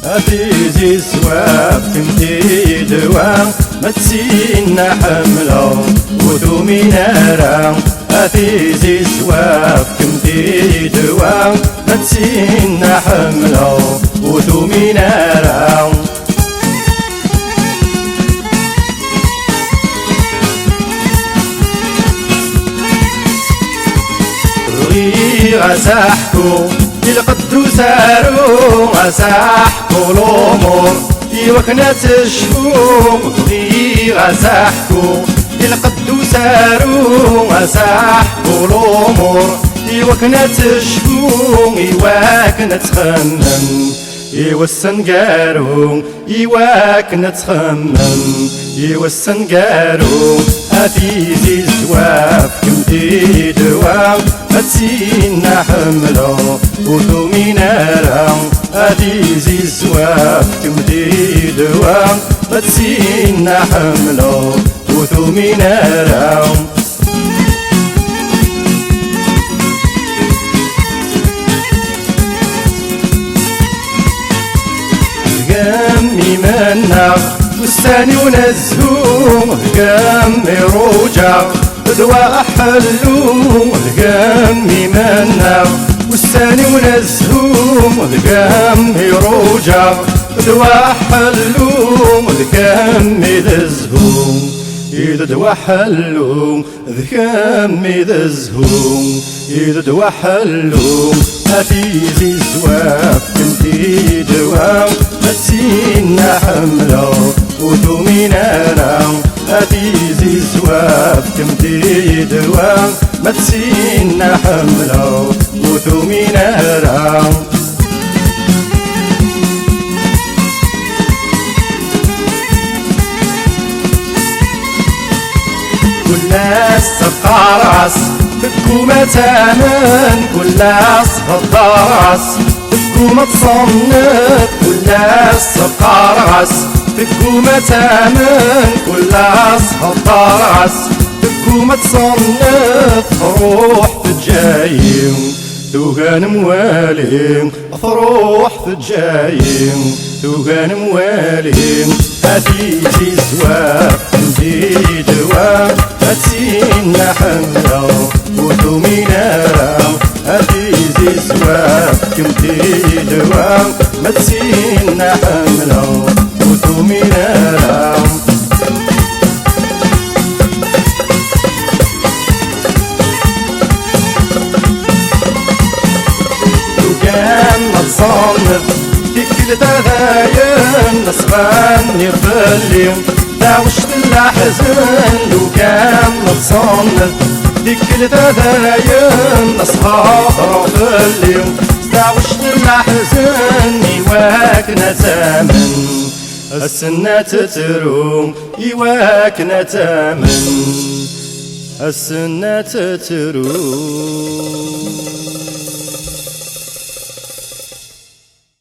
أتيزي سواف كمتي دوام ما تسينا حملة وثومي نارا أتيزي سواف كمتي دوام ما تسينا حملة وثومي نارا غساحكو القدو سارو غساحكو الأمور وكنا تشفو بغي غساحكو القدو سارو غساحكو الأمور وكنا تشفو وكنا تخمم السنقارو وكنا تخمم السنقارو أتيزي زواف كمتي دوام أتسينا حملة وثومي نارا أتيزي زواف كمتي دوام أتسينا حملة وثومي نارا قامي منا والثاني ونزهو قامي رجع دواء حلو قامي منا والثاني ونزهو قامي رجع دواء حلو قامي ذزهو إذا دواء حلو قامي ذزهو إذا دواء حلو أتيزي زواف كنتي دوام أتسينا حملة وثومي نارا أتيزي زواف كنتي دوام أتسينا حملة وثومي نارا كل ناس تبقى راس تبكو ما تامن كل ناس غضاس تبكو ما تصنف كل ناس تبقى راس تبكو ما تامن كل ناس غضاس تبكو ما تصنف روح تجايم توغان مواليم فروح تجايم توغان مواليم أتيجي زواف تنجي دوام أتسينا حملة وثومي نارا أتيجي زواف كمتي دوام أتسينا حملة وثومي نارا صنف كل تغاين نصغاني فاليوم داوشت الأحزان لو كان نتصنف كل تغاين نصغار فاليوم داوشت الأحزان يواك نتامن السنة تتروم يواك نتامن السنة تتروم